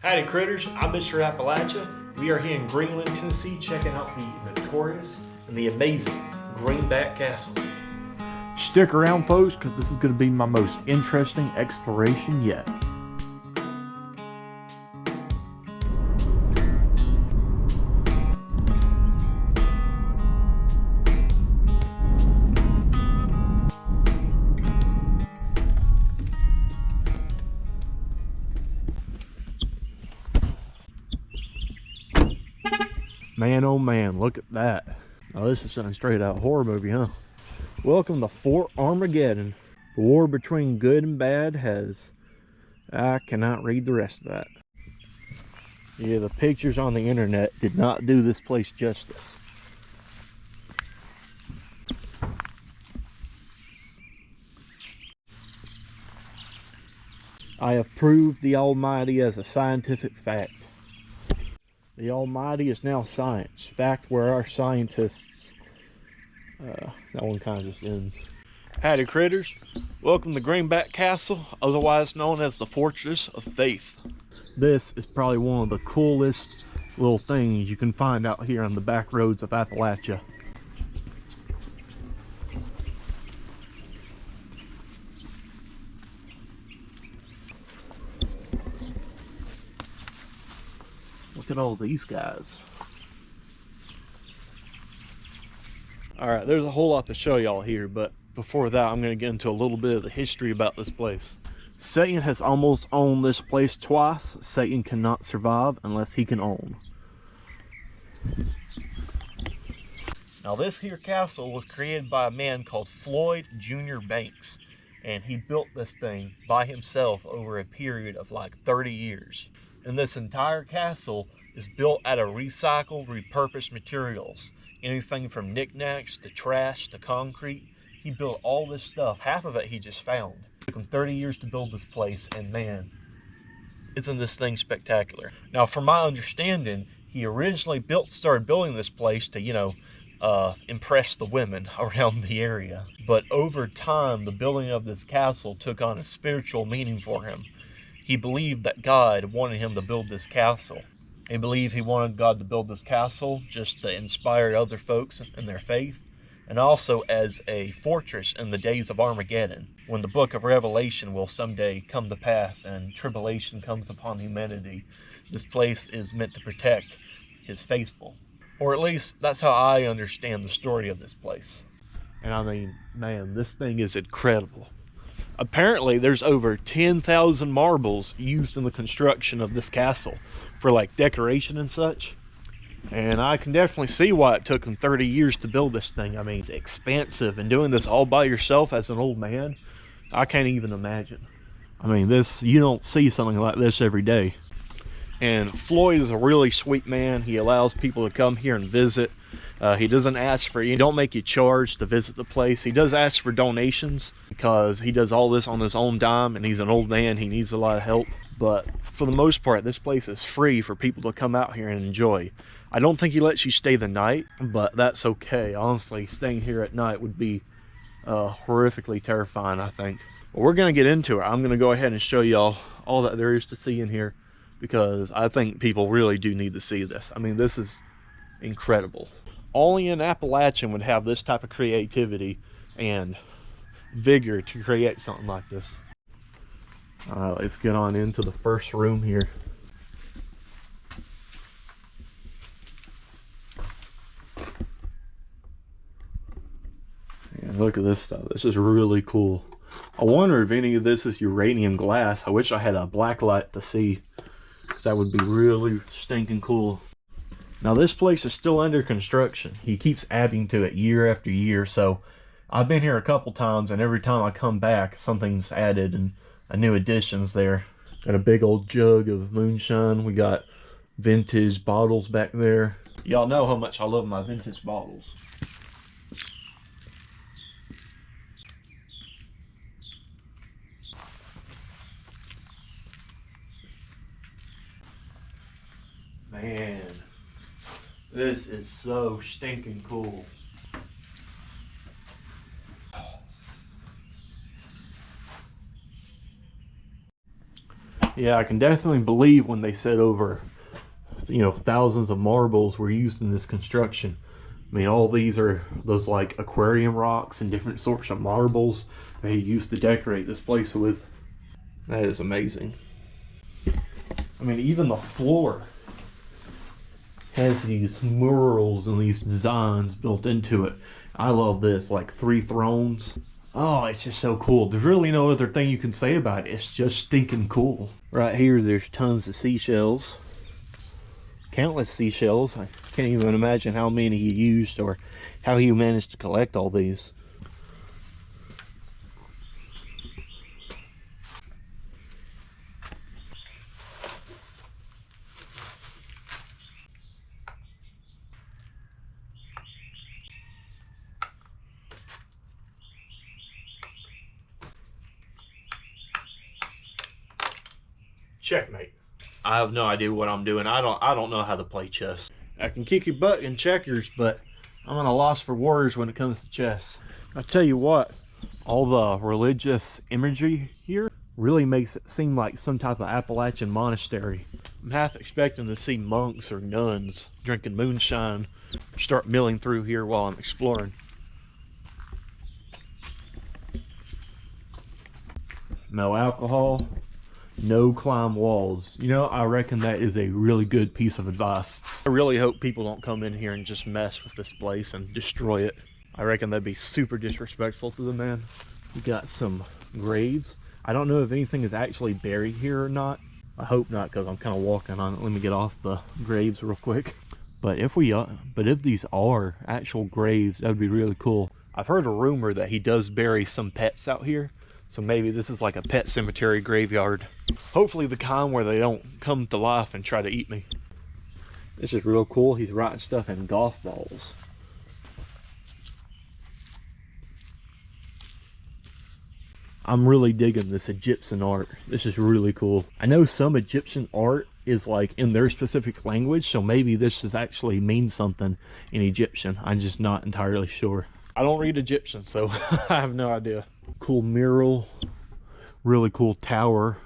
Howdy critters, I'm Mr. Appalachia. We are here in Greenland, Tennessee, checking out the notorious and the amazing Greenback Castle. Stick around, folks, because this is going to be my most interesting exploration yet. Man, oh man, look at that. Oh, this is something straight out horror movie, huh? Welcome to Fort Armageddon. The war between good and bad has... I cannot read the rest of that. Yeah, the pictures on the internet did not do this place justice. I have proved the Almighty as a scientific fact. The Almighty is now science. Fact where our scientists... that one kind of just ends. Howdy critters. Welcome to Greenback Castle, otherwise known as the Fortress of Faith. This is probably one of the coolest little things you can find out here on the back roads of Appalachia. Look at all these guys. Alright, there's a whole lot to show y'all here, but before that I'm going to get into a little bit of the history about this place. Satan has almost owned this place twice. Satan cannot survive unless he can own. Now this here castle was created by a man called Floyd Jr. Banks, and he built this thing by himself over a period of like 30 years. And this entire castle is built out of recycled, repurposed materials. Anything from knickknacks to trash to concrete. He built all this stuff. Half of it he just found. It took him 30 years to build this place, and man, isn't this thing spectacular. Now, from my understanding, he originally started building this place to, impress the women around the area. But over time, the building of this castle took on a spiritual meaning for him. He believed that God wanted him to build this castle. He believed he wanted God to build this castle just to inspire other folks in their faith, and also as a fortress in the days of Armageddon, when the book of Revelation will someday come to pass and tribulation comes upon humanity. This place is meant to protect his faithful. Or at least that's how I understand the story of this place. And I mean, man, this thing is incredible. Apparently there's over 10,000 marbles used in the construction of this castle for like decoration and such. And I can definitely see why it took him 30 years to build this thing. I mean, it's expensive, and doing this all by yourself as an old man, I can't even imagine. I mean, you don't see something like this every day. And Floyd is a really sweet man. He allows people to come here and visit. He doesn't ask for, don't make you charge to visit the place. He does ask for donations because he does all this on his own dime, and he's an old man. He needs a lot of help. But for the most part, this place is free for people to come out here and enjoy. I don't think he lets you stay the night, but that's okay. Honestly, staying here at night would be horrifically terrifying, I think. But we're going to get into it. I'm going to go ahead and show y'all all that there is to see in here, because I think people really do need to see this. I mean, this is incredible. Only an Appalachian would have this type of creativity and vigor to create something like this. Let's get on into the first room here. And look at this stuff. This is really cool. I wonder if any of this is uranium glass. I wish I had a black light to see, because that would be really stinking cool. Now this place is still under construction. He keeps adding to it year after year. So I've been here a couple times, and every time I come back, something's added and a new addition's there. Got a big old jug of moonshine. We got vintage bottles back there. Y'all know how much I love my vintage bottles. Man, this is so stinking cool. Yeah, I can definitely believe when they said over, thousands of marbles were used in this construction. I mean, all these are those like aquarium rocks and different sorts of marbles they used to decorate this place with. That is amazing. I mean, even the floor has these murals and these designs built into it. I love this, like 3 thrones. Oh, it's just so cool. There's really no other thing you can say about it. It's just stinking cool. Right here, there's tons of seashells. Countless seashells. I can't even imagine how many he used or how he managed to collect all these. Checkmate. I have no idea what I'm doing. I don't know how to play chess. I can kick your butt in checkers, but I'm at a loss for words when it comes to chess. I tell you what, all the religious imagery here really makes it seem like some type of Appalachian monastery. I'm half expecting to see monks or nuns drinking moonshine start milling through here while I'm exploring. No alcohol. No climb walls. I reckon that is a really good piece of advice. I really hope people don't come in here and just mess with this place and destroy it. I reckon that'd be super disrespectful to the man. We got some graves. I don't know if anything is actually buried here or not. I hope not, because I'm kind of walking on it. Let me get off the graves real quick. But if these are actual graves, that would be really cool. I've heard a rumor that he does bury some pets out here. So maybe this is like a pet cemetery graveyard. Hopefully the kind where they don't come to life and try to eat me. This is real cool. He's writing stuff in golf balls. I'm really digging this Egyptian art. This is really cool. I know some Egyptian art is like in their specific language, so maybe this is actually means something in Egyptian. I'm just not entirely sure. I don't read Egyptian, so I have no idea. Cool mural, really cool tower.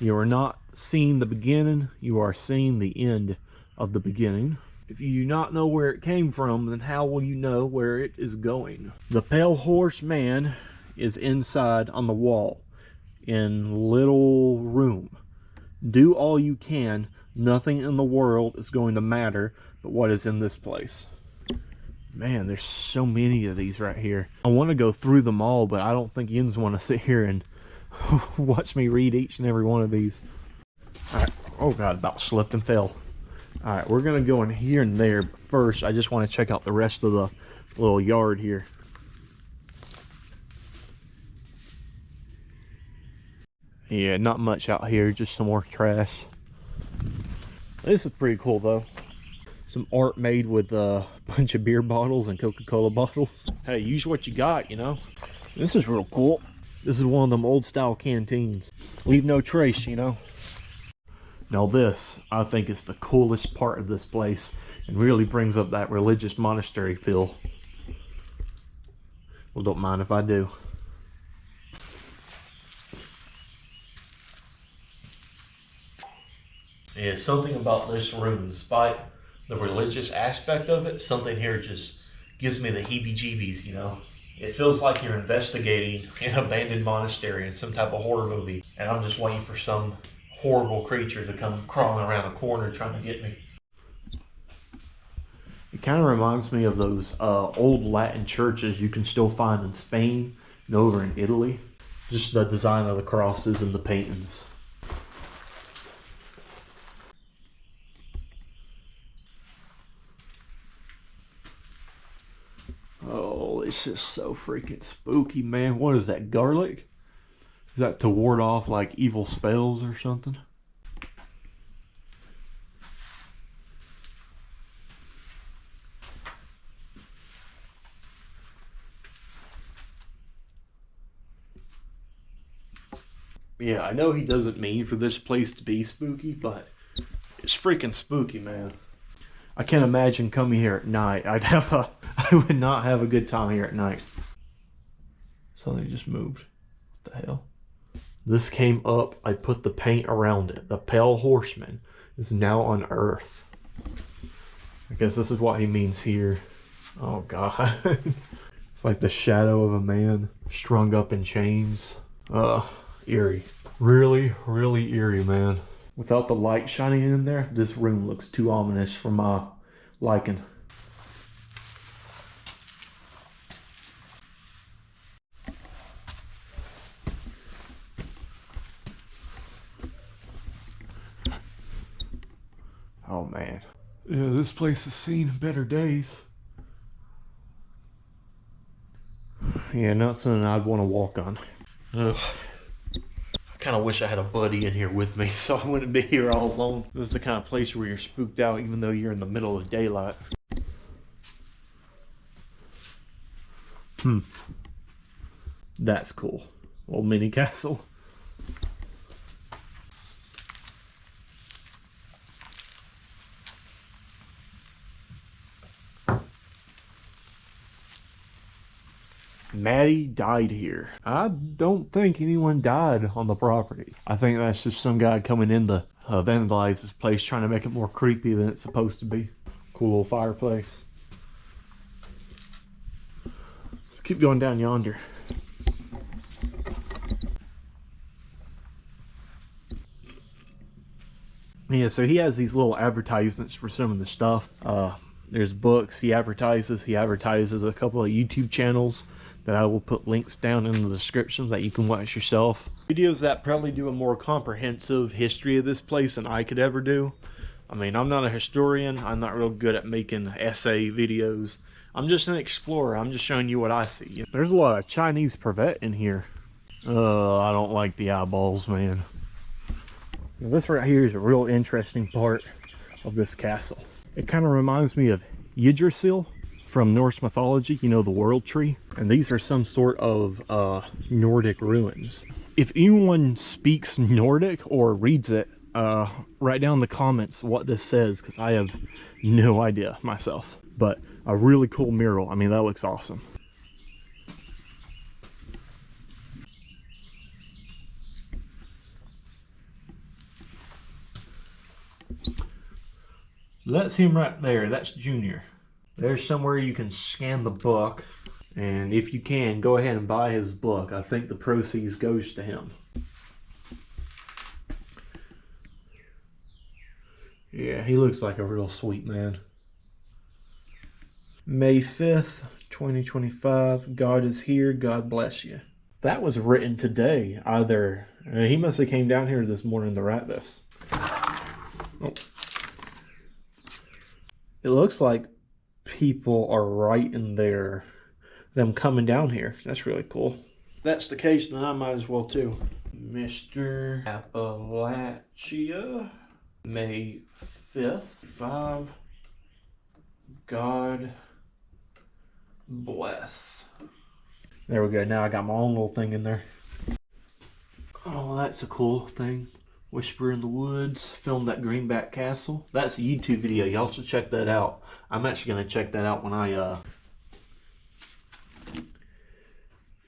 You are not seeing the beginning, you are seeing the end of the beginning. If you do not know where it came from, then how will you know where it is going? The pale horse man is inside on the wall in little room. Do all you can. Nothing in the world is going to matter but what is in this place. Man, there's so many of these right here. I want to go through them all, but I don't think you want to sit here and watch me read each and every one of these. All right. Oh God, about slipped and fell. All right, we're gonna go in here and there, but first I just want to check out the rest of the little yard here. Yeah, not much out here, just some more trash. This is pretty cool though. Some art made with a bunch of beer bottles and Coca-Cola bottles. Hey, use what you got, This is real cool. This is one of them old style canteens. Leave no trace, Now this, I think, is the coolest part of this place and really brings up that religious monastery feel. Well, don't mind if I do. Yeah, something about this room, despite the religious aspect of it, something here just gives me the heebie-jeebies, It feels like you're investigating an abandoned monastery in some type of horror movie, and I'm just waiting for some horrible creature to come crawling around a corner trying to get me. It kind of reminds me of those old Latin churches you can still find in Spain and over in Italy. Just the design of the crosses and the paintings. Oh, it's just so freaking spooky, man. What is that, garlic? Is that to ward off like evil spells or something? Yeah, I know he doesn't mean for this place to be spooky, but it's freaking spooky, man. I can't imagine coming here at night. I would not have a good time here at night. Something just moved. What the hell? This came up. I put the paint around it. The pale horseman is now on Earth. I guess this is what he means here. Oh God. It's like the shadow of a man strung up in chains. Eerie. Really, really eerie, man. Without the light shining in there, this room looks too ominous for my liking. Oh man. Yeah, this place has seen better days. Yeah, not something I'd want to walk on. Ugh. I kind of wish I had a buddy in here with me so I wouldn't be here all alone. This is the kind of place where you're spooked out even though you're in the middle of daylight. That's cool. Old mini castle. Maddie died here. I don't think anyone died on the property. I think that's just some guy coming in to vandalize this place, trying to make it more creepy than it's supposed to be. Cool little fireplace. Let's keep going down yonder. Yeah, so he has these little advertisements for some of the stuff. There's books he advertises. He advertises a couple of YouTube channels that I will put links down in the description that you can watch yourself. Videos that probably do a more comprehensive history of this place than I could ever do. I mean, I'm not a historian. I'm not real good at making essay videos. I'm just an explorer. I'm just showing you what I see. There's a lot of Chinese privet in here. I don't like the eyeballs, man. Now, this right here is a real interesting part of this castle. It kind of reminds me of Yggdrasil from Norse mythology, you know, the world tree. And these are some sort of Nordic ruins. If anyone speaks Nordic or reads it, write down in the comments what this says, because I have no idea myself. But a really cool mural. I mean, that looks awesome. That's him right there. That's Junior. There's somewhere you can scan the book, and if you can, go ahead and buy his book. I think the proceeds goes to him. Yeah, he looks like a real sweet man. May 5th, 2025. God is here. God bless you. That was written today. Either he must have came down here this morning to write this. Oh. It looks like people are writing them coming down here. That's really cool. If that's the case, then I might as well too. Mr. Appalachia, May 5th, 5. God bless. There we go. Now I got my own little thing in there. Oh, that's a cool thing. Whisper in the Woods, filmed at Greenback Castle. That's a YouTube video. Y'all should check that out. I'm actually going to check that out when I,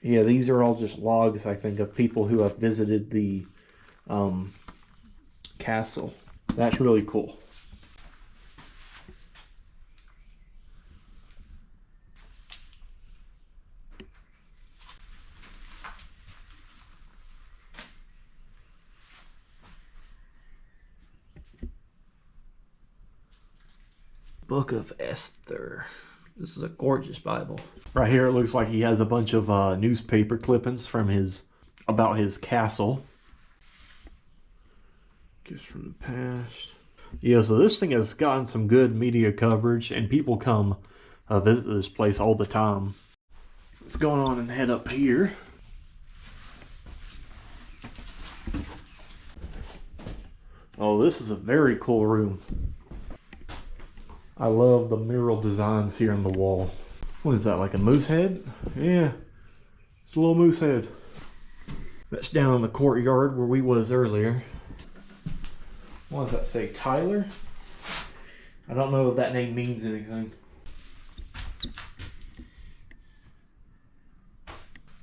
Yeah, these are all just logs, I think, of people who have visited the castle. That's really cool. Book of Esther. This is a gorgeous Bible. Right here it looks like he has a bunch of newspaper clippings from about his castle. Gifts from the past. Yeah, so this thing has gotten some good media coverage, and people come visit this place all the time. Let's go on and head up here. Oh, this is a very cool room. I love the mural designs here on the wall. What is that, like a moose head? Yeah, it's a little moose head. That's down in the courtyard where we was earlier. What does that say, Tyler? I don't know if that name means anything.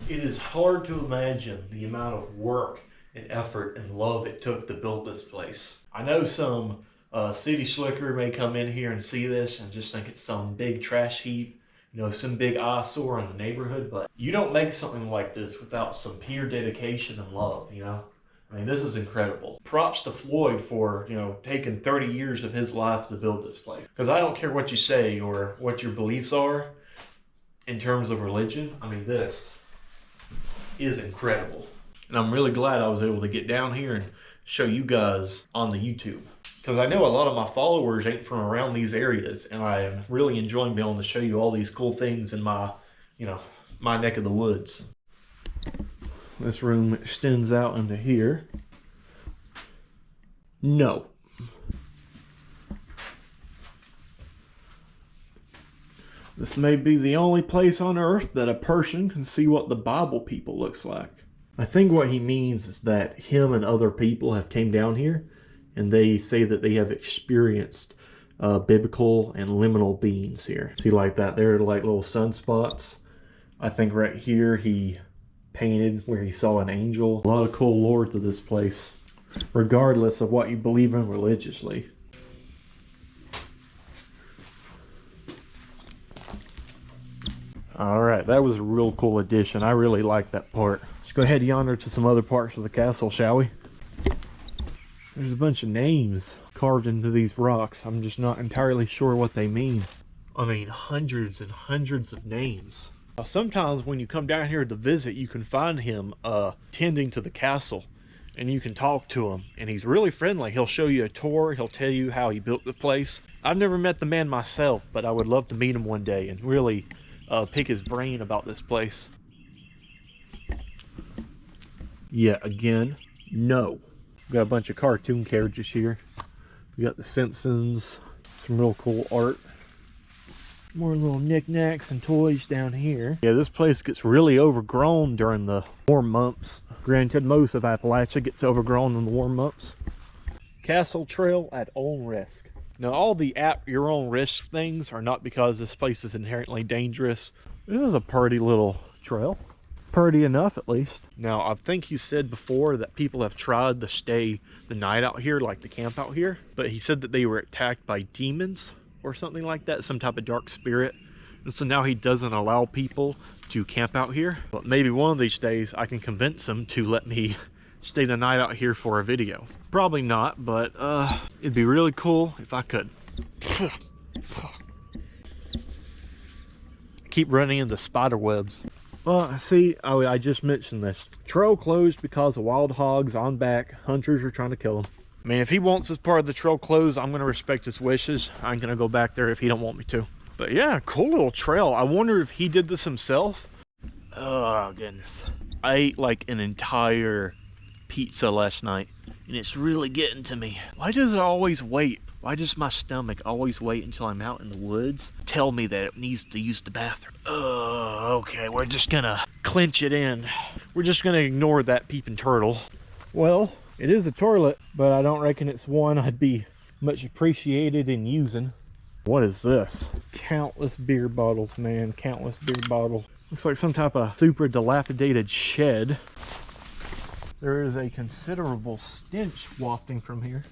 It is hard to imagine the amount of work and effort and love it took to build this place. I know some city slicker may come in here and see this and just think it's some big trash heap, you know, some big eyesore in the neighborhood, but you don't make something like this without some pure dedication and love, you know? I mean, this is incredible. Props to Floyd for, you know, taking 30 years of his life to build this place. Because I don't care what you say or what your beliefs are in terms of religion. I mean, this is incredible. And I'm really glad I was able to get down here and show you guys on the YouTube. Because I know a lot of my followers ain't from around these areas, and I am really enjoying being able to show you all these cool things in my, you know, my neck of the woods. This room extends out into here. No. This may be the only place on earth that a person can see what the Bible people looks like. I think what he means is that him and other people have came down here and they say that they have experienced biblical and liminal beings here. See, like that, they're like little sunspots. I think right here he painted where he saw an angel. A lot of cool lore to this place, regardless of what you believe in religiously. All right, that was a real cool addition. I really like that part. Let's go ahead yonder to some other parts of the castle, shall we? There's a bunch of names carved into these rocks. I'm just not entirely sure what they mean. I mean, hundreds and hundreds of names. Now, sometimes when you come down here to visit, you can find him tending to the castle, and you can talk to him, and he's really friendly. He'll show you a tour. He'll tell you how he built the place. I've never met the man myself, but I would love to meet him one day and really pick his brain about this place. Yeah, again, no. We've got a bunch of cartoon carriages here. We got the Simpsons, some real cool art. More little knickknacks and toys down here. Yeah, this place gets really overgrown during the warm months. Granted, most of Appalachia gets overgrown in the warm months. Castle Trail at own risk. Now, all the at your own risk things are not because this place is inherently dangerous. This is a pretty little trail. Pretty enough, at least. Now, I think he said before that people have tried to stay the night out here, like to camp out here. But he said that they were attacked by demons or something like that, some type of dark spirit. And so now he doesn't allow people to camp out here. But maybe one of these days I can convince him to let me stay the night out here for a video. Probably not, but it'd be really cool if I could. Keep running into spider webs. Well, see, I just mentioned this. Trail closed because of wild hogs on back. Hunters are trying to kill them. I mean, if he wants this part of the trail closed, I'm going to respect his wishes. I'm going to go back there if he don't want me to. But yeah, cool little trail. I wonder if he did this himself. Oh, goodness. I ate like an entire pizza last night, and it's really getting to me. Why does it always wait? Why does my stomach always wait until I'm out in the woods? Tell me that it needs to use the bathroom. Oh, okay, we're just gonna clench it in. We're just gonna ignore that peeping turtle. Well, it is a toilet, but I don't reckon it's one I'd be much appreciated in using. What is this? Countless beer bottles, man, countless beer bottles. Looks like some type of super dilapidated shed. There is a considerable stench wafting from here.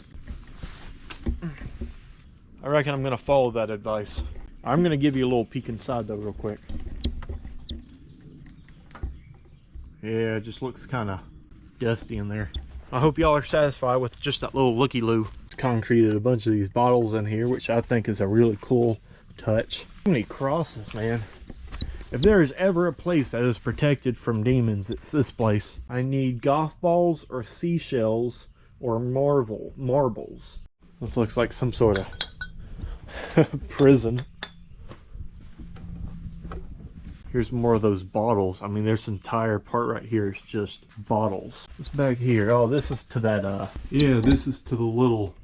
I reckon I'm gonna follow that advice. I'm gonna give you a little peek inside though real quick. Yeah, it just looks kind of dusty in there. I hope y'all are satisfied with just that little looky-loo. It's concreted a bunch of these bottles in here, which I think is a really cool touch. So many crosses, man. If there is ever a place that is protected from demons, it's this place. I need golf balls or seashells or marbles. This looks like some sort of prison. Here's more of those bottles. I mean, there's an entire part right here is just bottles. What's back here? Oh, this is to that, yeah, this is to the little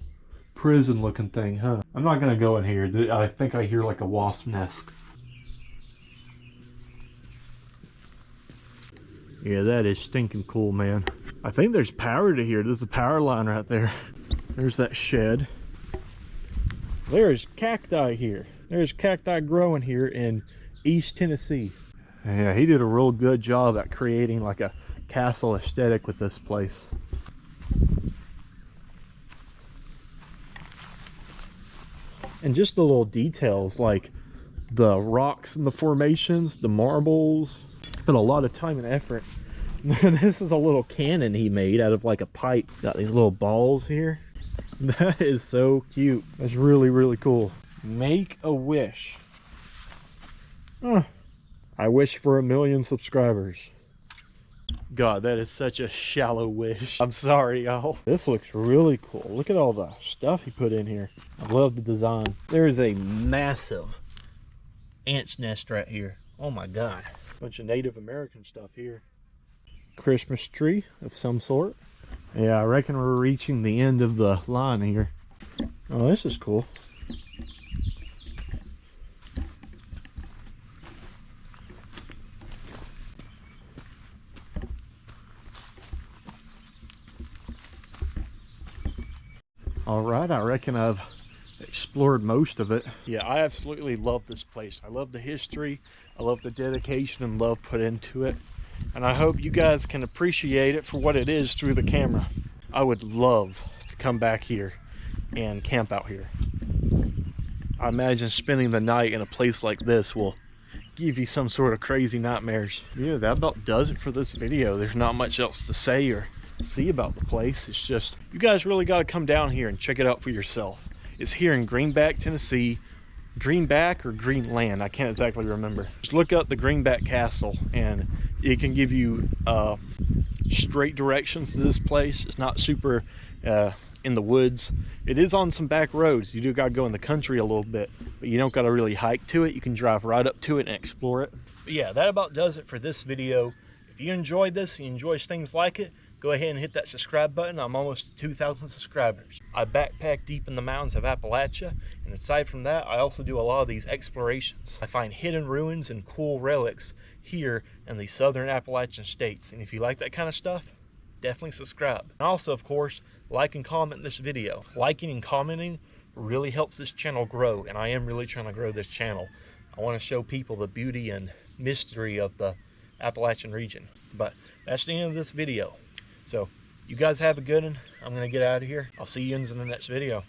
prison looking thing, huh? I'm not gonna go in here. I think I hear like a wasp nest. Yeah, that is stinking cool, man. I think there's power to here. There's a power line right there. There's that shed. There's cacti here. There's cacti growing here in East Tennessee. Yeah, he did a real good job at creating like a castle aesthetic with this place. And just the little details like the rocks and the formations, the marbles. Put a lot of time and effort. This is a little cannon he made out of like a pipe. Got these little balls here. That is so cute. That's really, really cool. Make a wish. I wish for 1,000,000 subscribers. God, that is such a shallow wish. I'm sorry, y'all. This looks really cool. Look at all the stuff he put in here. I love the design. There is a massive ant's nest right here. Oh my God. Bunch of Native American stuff here. Christmas tree of some sort. Yeah, I reckon we're reaching the end of the line here. Oh, this is cool. All right, I reckon I've explored most of it. Yeah, I absolutely love this place. I love the history. I love the dedication and love put into it. And I hope you guys can appreciate it for what it is through the camera. I would love to come back here and camp out here. I imagine spending the night in a place like this will give you some sort of crazy nightmares. Yeah, that about does it for this video. There's not much else to say or see about the place. It's just, you guys really got to come down here and check it out for yourself. It's here in Greenback, Tennessee. Greenback or Greenland, I can't exactly remember. Just look up the Greenback Castle and it can give you straight directions to this place. It's not super in the woods. It is on some back roads. You do got to go in the country a little bit, but you don't got to really hike to it. You can drive right up to it and explore it. But yeah, that about does it for this video. If you enjoyed this, you enjoy things like it, go ahead and hit that subscribe button. I'm almost 2,000 subscribers. I backpack deep in the mountains of Appalachia, and aside from that, I also do a lot of these explorations. I find hidden ruins and cool relics here in the southern Appalachian states, and if you like that kind of stuff, definitely subscribe. And also, of course, like and comment this video. Liking and commenting really helps this channel grow, and I am really trying to grow this channel. I want to show people the beauty and mystery of the Appalachian region. But that's the end of this video. So you guys have a good one. I'm gonna get out of here. I'll see you in the next video.